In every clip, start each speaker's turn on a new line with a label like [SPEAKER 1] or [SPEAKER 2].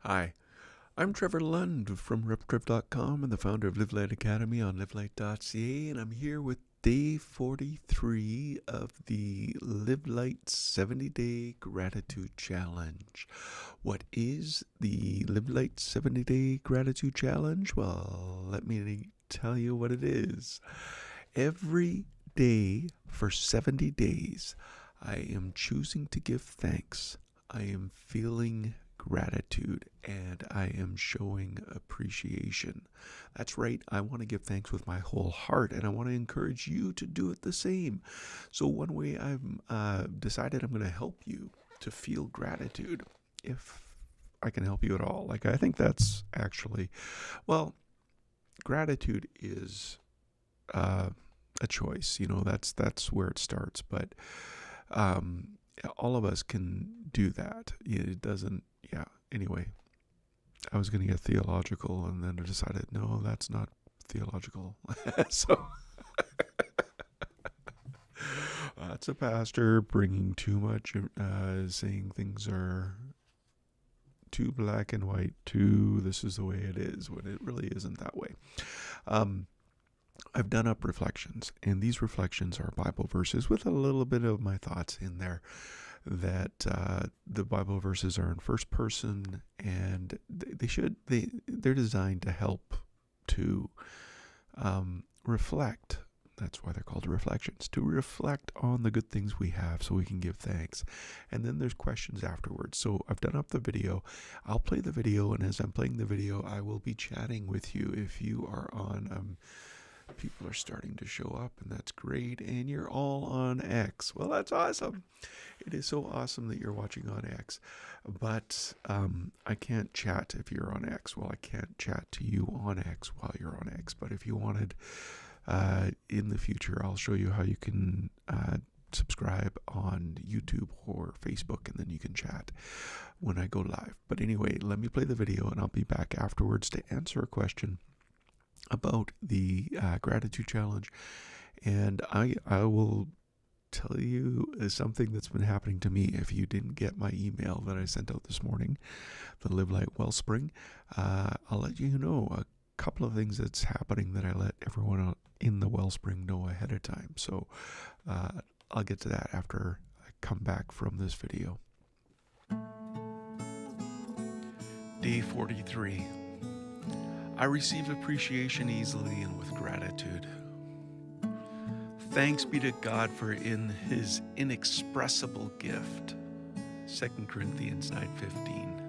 [SPEAKER 1] Hi, I'm Trevor Lund from RepTrev.com and the founder of Live Light Academy on livelight.ca, and I'm here with day 43 of the Live Light 70-Day Gratitude Challenge. What is the Live Light 70-Day Gratitude Challenge? Well, let me tell you what it is. Every day for 70 days, I am choosing to give thanks. I am feeling gratitude, and I am showing appreciation. That's right, I want to give thanks with my whole heart, and I want to encourage you to do it the same. So one way I've decided I'm going to help you to feel gratitude, if I can help you at all. I think that's actually, well, gratitude is a choice. That's where it starts. But all of us can do that. It doesn't. Yeah. Anyway, I was going to get theological, and then I decided, no, that's not theological. So that's a pastor bringing too much, saying things are too black and white, too this is the way it is, when it really isn't that way. I've done up reflections, and these reflections are Bible verses with a little bit of my thoughts in there. That the Bible verses are in first person, and they're designed to help to reflect. That's why they're called reflections, to reflect on the good things we have so we can give thanks. And then there's questions afterwards. So I've done up the video. I'll play the video, and as I'm playing the video, I will be chatting with you. If you are on people are starting to show up, and that's great. And you're all on X. Well, that's awesome. It is so awesome that you're watching on X. But I can't chat if you're on X. Well, I can't chat to you on X while you're on X. But if you wanted, in the future, I'll show you how you can subscribe on YouTube or Facebook, and then you can chat when I go live. But anyway, let me play the video, and I'll be back afterwards to answer a question about the gratitude challenge. And I will tell you something that's been happening to me. If you didn't get my email that I sent out this morning, the Live Light Wellspring, I'll let you know a couple of things that's happening that I let everyone in the Wellspring know ahead of time. So I'll get to that after I come back from this video. Day 43. I receive appreciation easily and with gratitude. Thanks be to God for in his inexpressible gift. 2 Corinthians 9:15.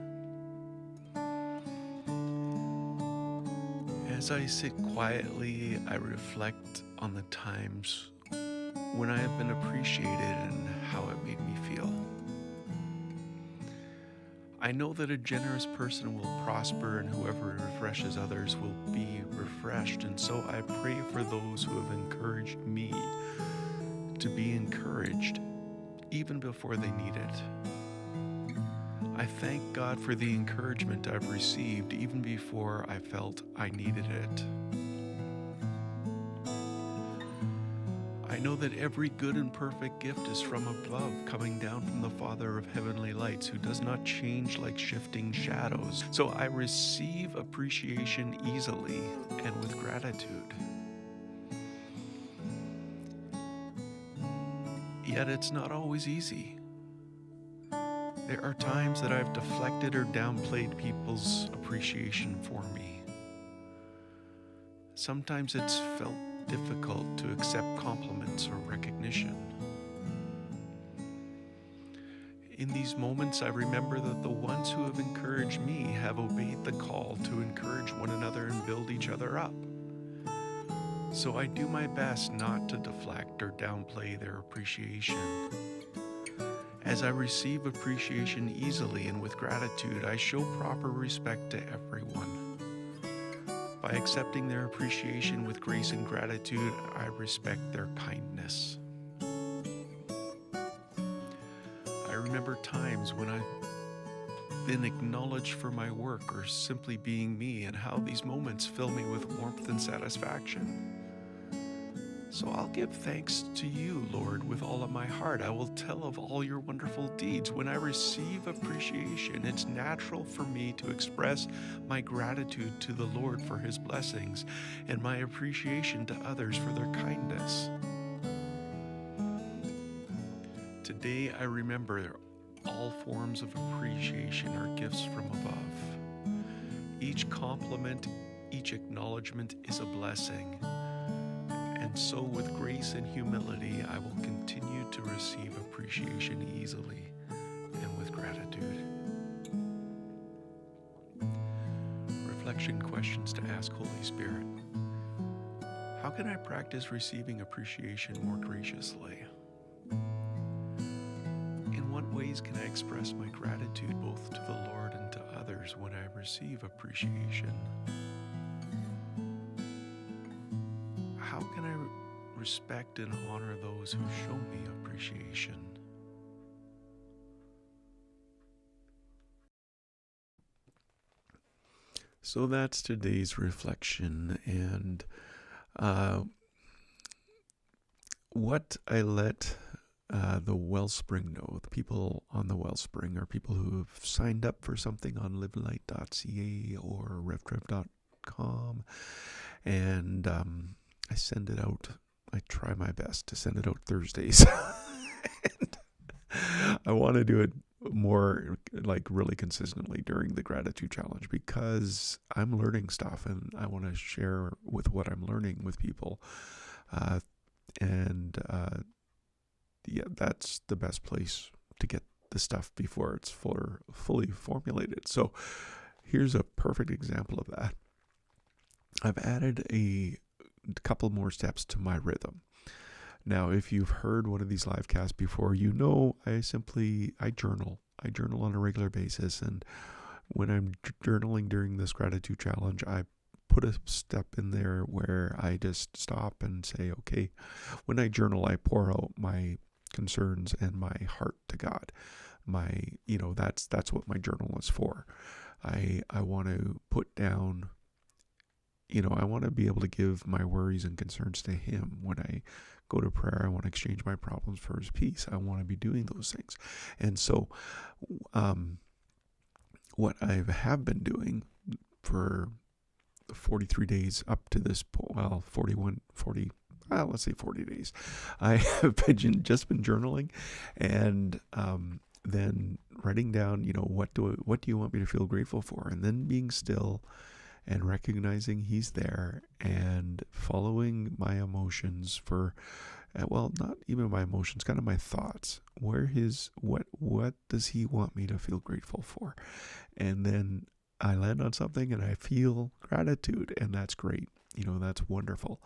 [SPEAKER 1] As I sit quietly, I reflect on the times when I have been appreciated and how it made me feel. I know that a generous person will prosper, and whoever refreshes others will be refreshed. And so I pray for those who have encouraged me to be encouraged even before they need it. I thank God for the encouragement I've received even before I felt I needed it. I know that every good and perfect gift is from above, coming down from the Father of heavenly lights, who does not change like shifting shadows. So I receive appreciation easily and with gratitude. Yet it's not always easy. There are times that I've deflected or downplayed people's appreciation for me. Sometimes it's felt difficult to accept compliments or recognition. In these moments, I remember that the ones who have encouraged me have obeyed the call to encourage one another and build each other up. So I do my best not to deflect or downplay their appreciation. As I receive appreciation easily and with gratitude, I show proper respect to everyone. By accepting their appreciation with grace and gratitude, I respect their kindness. I remember times when I've been acknowledged for my work or simply being me, and how these moments fill me with warmth and satisfaction. So I'll give thanks to you, Lord, with all of my heart. I will tell of all your wonderful deeds. When I receive appreciation, it's natural for me to express my gratitude to the Lord for his blessings and my appreciation to others for their kindness. Today I remember all forms of appreciation are gifts from above. Each compliment, each acknowledgement is a blessing. And so with grace and humility, I will continue to receive appreciation easily and with gratitude. Reflection questions to ask Holy Spirit. How can I practice receiving appreciation more graciously? In what ways can I express my gratitude both to the Lord and to others when I receive appreciation? How can I respect and honor those who show me appreciation? So that's today's reflection, and what I let the Wellspring know, the people on the Wellspring are people who have signed up for something on livelight.ca or revtrev.com, and I send it out. I try my best to send it out Thursdays. And I want to do it more, like, really consistently during the gratitude challenge, because I'm learning stuff and I want to share with what I'm learning with people. Yeah, that's the best place to get the stuff before it's fully formulated. So here's a perfect example of that. I've added a couple more steps to my rhythm. Now, if you've heard one of these live casts before, you know I journal. I journal on a regular basis, and when I'm journaling during this gratitude challenge, I put a step in there where I just stop and say, okay, when I journal, I pour out my concerns and my heart to God. That's what my journal is for. I want to put down, I want to be able to give my worries and concerns to him. When I go to prayer, I want to exchange my problems for his peace. I want to be doing those things. And so what I have been doing for 43 days up to this point, let's say 40 days, I have just been journaling, and then writing down, what do you want me to feel grateful for? And then being still and recognizing he's there, and following my emotions for, not even my emotions, kind of my thoughts. What does he want me to feel grateful for? And then I land on something and I feel gratitude, and that's great. That's wonderful.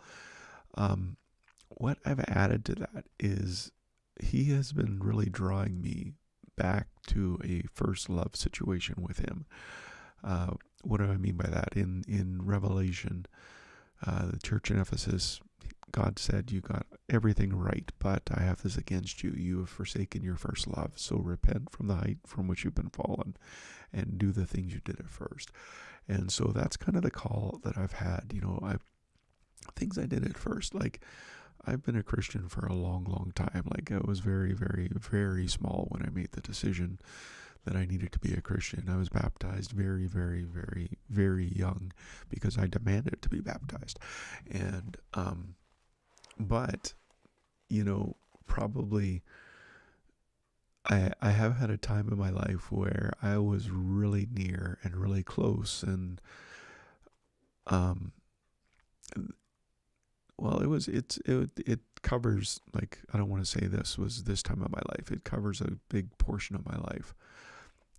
[SPEAKER 1] What I've added to that is he has been really drawing me back to a first love situation with him. What do I mean by that? In Revelation, the church in Ephesus, God said, you got everything right, but I have this against you. You have forsaken your first love. So repent from the height from which you've been fallen and do the things you did at first. And so that's kind of the call that I've had. Things I did at first, like, I've been a Christian for a long, long time. Like, I was very, very, very small when I made the decision that I needed to be a Christian. I was baptized very, very, very, very young because I demanded to be baptized. And, but, probably I have had a time in my life where I was really near and really close, and, it covers, like, I don't want to say this was this time of my life. It covers a big portion of my life.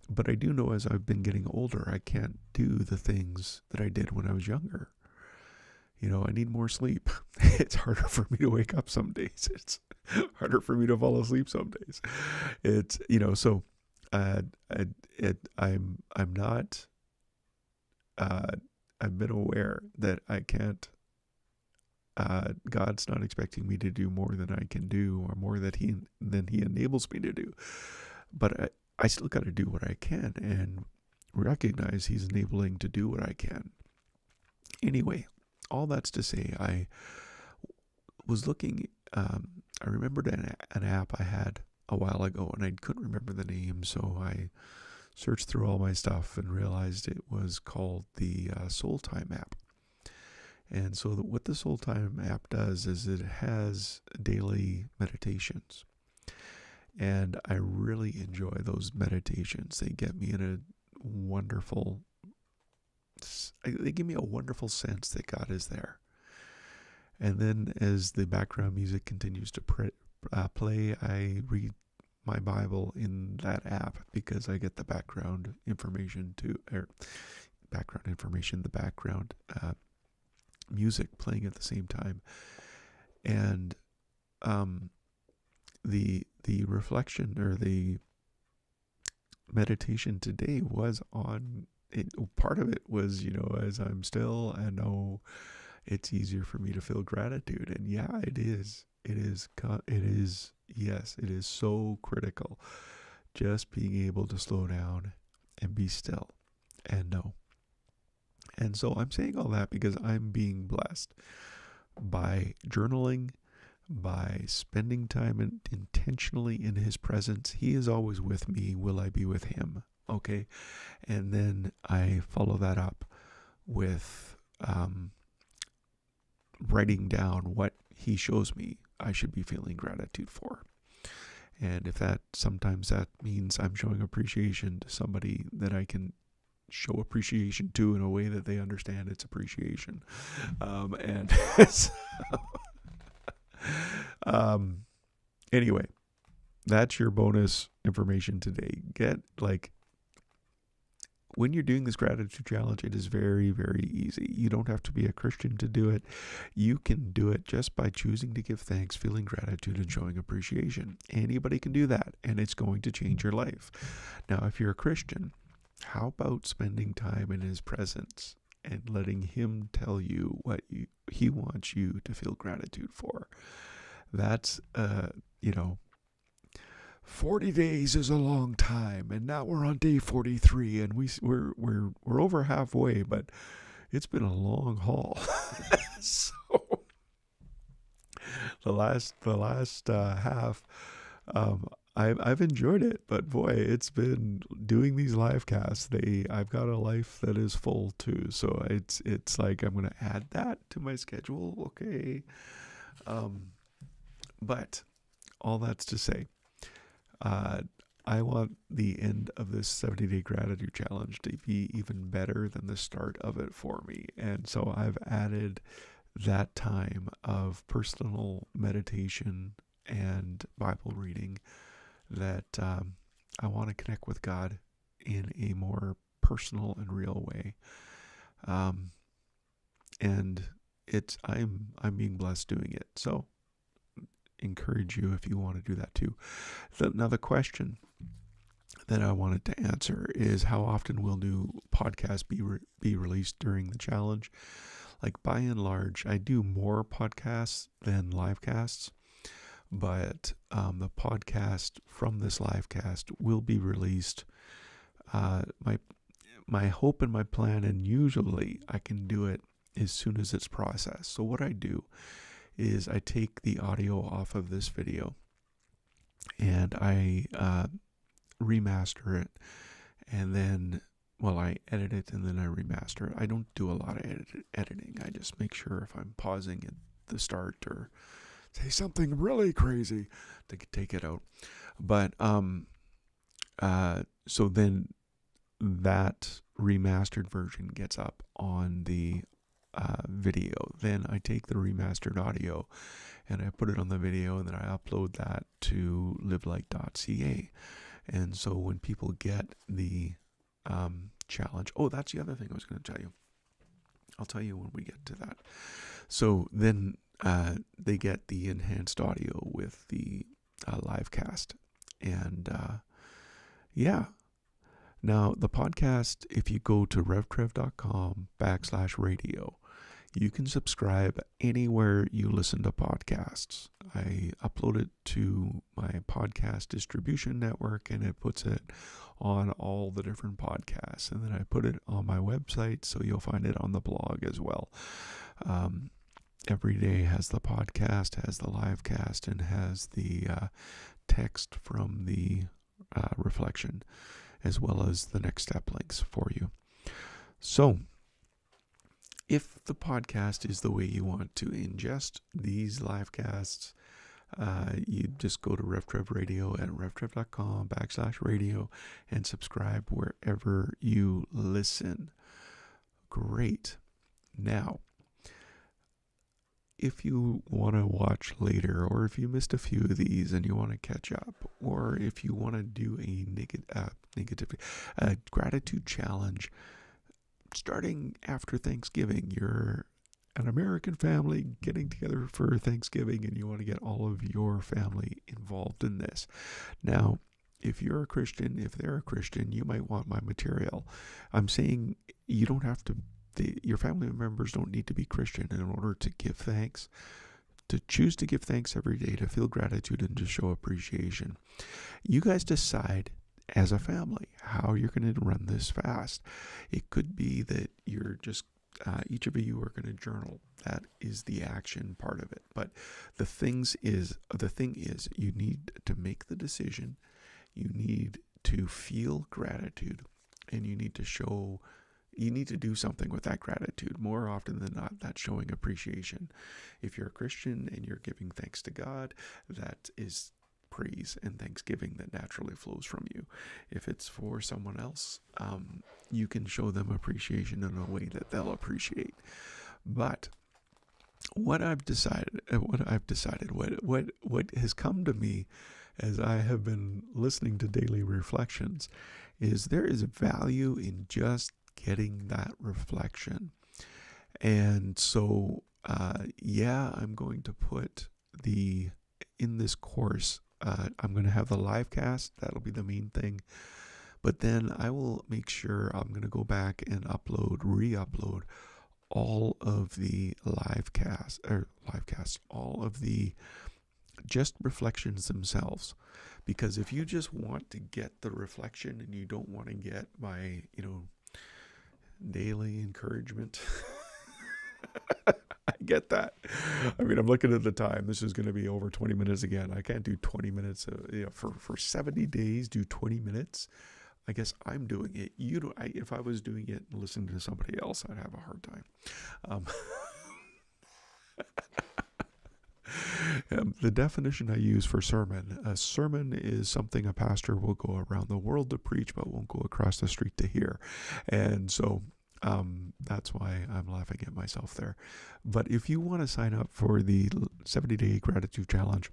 [SPEAKER 1] But I do know as I've been getting older, I can't do the things that I did when I was younger. I need more sleep. It's harder for me to wake up some days. It's harder for me to fall asleep some days. It's, so I'm not, I've been aware that I can't, God's not expecting me to do more than I can do, or more than he enables me to do. But I still got to do what I can and recognize he's enabling to do what I can. Anyway, all that's to say, was looking, I remembered an app I had a while ago, and I couldn't remember the name, so I searched through all my stuff and realized it was called the Soul Time app. And so what the Soul Time app does is it has daily meditations. And I really enjoy those meditations. They get me in they give me a wonderful sense that God is there. And then as the background music continues to play, I read my Bible in that app because I get the background information the background music playing at the same time. And the reflection or the meditation today was on it. Part of it was, as I'm still, I know it's easier for me to feel gratitude. And yeah, it is. Yes, it is so critical. Just being able to slow down and be still and know. And so I'm saying all that because I'm being blessed by journaling, by spending time intentionally in His presence. He is always with me. Will I be with Him? Okay. And then I follow that up with writing down what He shows me I should be feeling gratitude for. And if sometimes that means I'm showing appreciation to somebody that I can show appreciation to in a way that they understand its appreciation. Anyway, that's your bonus information today. When you're doing this gratitude challenge, it is very, very easy. You don't have to be a Christian to do it. You can do it just by choosing to give thanks, feeling gratitude, and showing appreciation. Anybody can do that, and it's going to change your life. Now, if you're a Christian, how about spending time in His presence and letting Him tell you what He wants you to feel gratitude for? That's, 40 days is a long time, and now we're on day 43, and we're over halfway, but it's been a long haul. So the last half, I've enjoyed it, but boy, it's been doing these live casts. I've got a life that is full too, so it's like I'm gonna add that to my schedule. Okay, but all that's to say, I want the end of this 70-day gratitude challenge to be even better than the start of it for me. And so I've added that time of personal meditation and Bible reading that I want to connect with God in a more personal and real way. And I'm being blessed doing it. So encourage you if you want to do that too. Now the question that I wanted to answer is, how often will new podcasts be released during the challenge? Like, by and large, I do more podcasts than live casts, but the podcast from this live cast will be released. My hope and my plan, and usually I can do it as soon as it's processed. So what I do is I take the audio off of this video and I remaster it, and then, I edit it and then I remaster it. I don't do a lot of editing. I just make sure if I'm pausing at the start or say something really crazy to take it out. But so then that remastered version gets up on the video. Then I take the remastered audio and I put it on the video, and then I upload that to livelight.ca. And so when people get the challenge, that's the other thing I was going to tell you. I'll tell you when we get to that. So then they get the enhanced audio with the live cast. And now the podcast, if you go to revtrev.com/radio, you can subscribe anywhere you listen to podcasts. I upload it to my podcast distribution network, and it puts it on all the different podcasts. And then I put it on my website, so you'll find it on the blog as well. every day has the podcast, has the live cast, and has the text from the reflection, as well as the next step links for you. So, if the podcast is the way you want to ingest these live casts, you just go to RevTrev Radio at revtrev.com/radio and subscribe wherever you listen. Great. Now, if you want to watch later, or if you missed a few of these and you want to catch up, or if you want to do a gratitude challenge starting after Thanksgiving, you're an American family getting together for Thanksgiving and you want to get all of your family involved in this. Now, if you're a Christian, if they're a Christian, you might want my material. I'm saying you don't have to, your family members don't need to be Christian in order to give thanks, to choose to give thanks every day, to feel gratitude and to show appreciation. You guys decide as a family how you're going to run this fast. It could be that you're just each of you are going to journal. That is the action part of it. But the thing is you need to make the decision. You need to feel gratitude, and you need to do something with that gratitude. More often than not, that's showing appreciation. If you're a Christian and you're giving thanks to God, that is praise and thanksgiving that naturally flows from you. If it's for someone else, you can show them appreciation in a way that they'll appreciate. But what I've decided, what has come to me as I have been listening to daily reflections, is there is value in just getting that reflection. And so, I'm going to put in this course, I'm going to have the live cast. That'll be the main thing. But then I will make sure I'm going to go back and re-upload all of the live casts, all of the just reflections themselves. Because if you just want to get the reflection and you don't want to get my, daily encouragement, I get that. I mean, I'm looking at the time. This is going to be over 20 minutes again. I can't do 20 minutes for 70 days, do 20 minutes. I guess I'm doing it. If I was doing it and listening to somebody else, I'd have a hard time. The definition I use for a sermon is something a pastor will go around the world to preach, but won't go across the street to hear. And so that's why I'm laughing at myself there. But if you want to sign up for the 70-day gratitude challenge,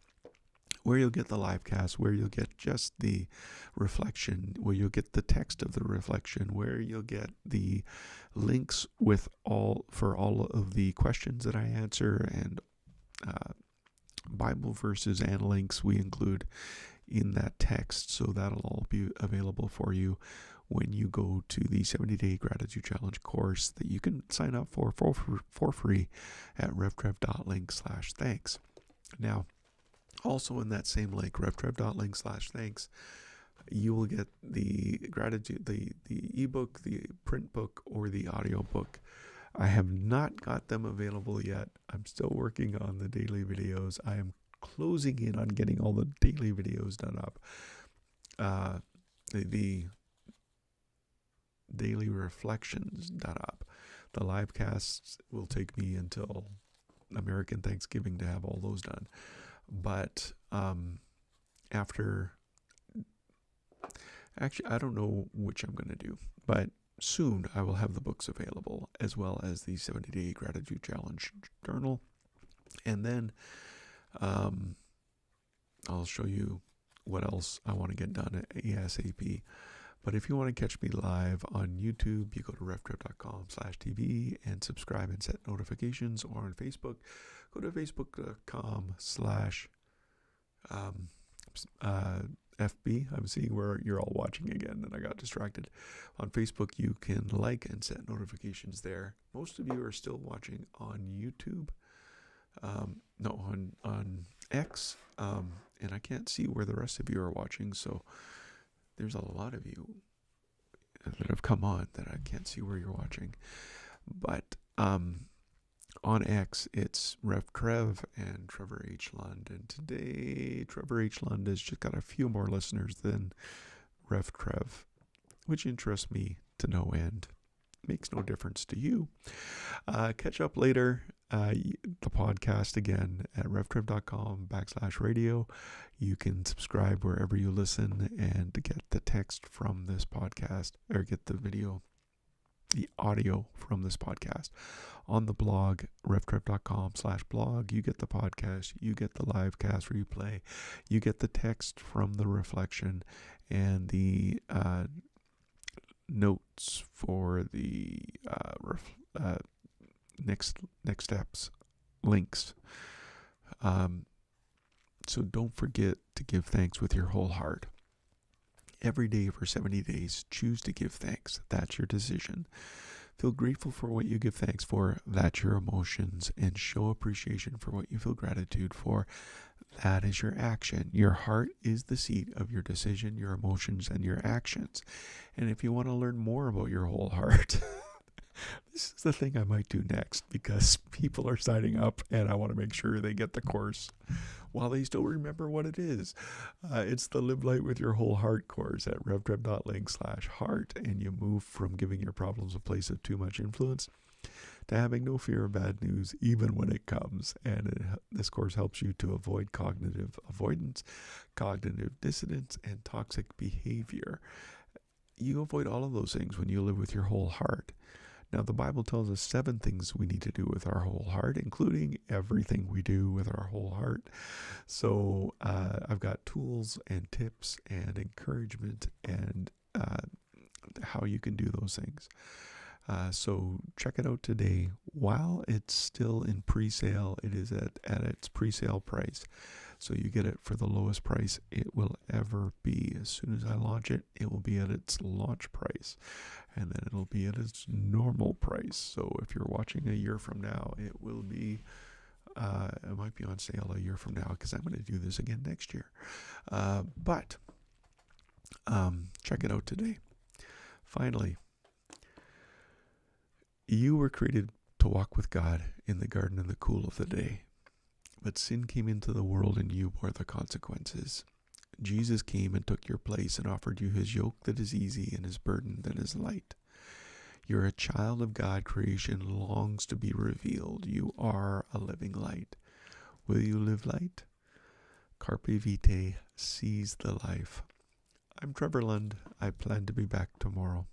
[SPEAKER 1] where you'll get the live cast, where you'll get just the reflection, where you'll get the text of the reflection, where you'll get the links for all of the questions that I answer, and Bible verses and links we include in that text. So that'll all be available for you when you go to the 70-day gratitude challenge course that you can sign up for free at revtrev.link/thanks. Now, also in that same link, revtrev.link/thanks, you will get the gratitude, the ebook, the print book, or the audio book. I have not got them available yet. I'm still working on the daily videos. I am closing in on getting all the daily videos done up. The daily reflections done up. The live casts will take me until American Thanksgiving to have all those done. But actually, I don't know which I'm going to do, but soon I will have the books available, as well as the 70-day gratitude challenge journal. And then I'll show you what else I want to get done at ASAP. But if you want to catch me live on YouTube, you go to revtrev.com/TV and subscribe and set notifications. Or on Facebook, go to facebook.com/FB. I'm seeing where you're all watching again, and I got distracted. On Facebook, you can like and set notifications there. Most of you are still watching on YouTube. On X. And I can't see where the rest of you are watching, so there's a lot of you that have come on that I can't see where you're watching. But On X, it's Rev Trev and Trevor H. Lund. And today, Trevor H. Lund has just got a few more listeners than Rev Trev, which interests me to no end. Makes no difference to you. Catch up later. The podcast again at revtrev.com/radio. You can subscribe wherever you listen and get the text from this podcast, or get the video, the audio from this podcast on the blog, revtrev.com/blog. You get the podcast, you get the live cast replay, you get the text from the reflection, and the notes for the next steps, links. So don't forget to give thanks with your whole heart. Every day for 70 days, choose to give thanks. That's your decision. Feel grateful for what you give thanks for. That's your emotions. And show appreciation for what you feel gratitude for. That is your action. Your heart is the seat of your decision, your emotions, and your actions. And if you want to learn more about your whole heart, this is the thing I might do next, because people are signing up and I want to make sure they get the course while they still remember what it is. It's the Live Light with Your Whole Heart course at revtrev.link/heart, and you move from giving your problems a place of too much influence to having no fear of bad news, even when it comes. And this course helps you to avoid cognitive avoidance, cognitive dissonance, and toxic behavior. You avoid all of those things when you live with your whole heart. Now, the Bible tells us 7 things we need to do with our whole heart, including everything we do with our whole heart. So I've got tools and tips and encouragement and how you can do those things. So check it out today. While it's still in pre-sale, it is at its pre-sale price. So you get it for the lowest price it will ever be. As soon as I launch it, it will be at its launch price. And then it'll be at its normal price. So if you're watching a year from now, it will be, it might be on sale a year from now, because I'm going to do this again next year. But check it out today. Finally, you were created to walk with God in the garden in the cool of the day. But sin came into the world and you bore the consequences. Jesus came and took your place and offered you his yoke that is easy and his burden that is light. You're a child of God. Creation longs to be revealed. You are a living light. Will you live light? Carpe vitae, seize the life. I'm Trevor Lund. I plan to be back tomorrow.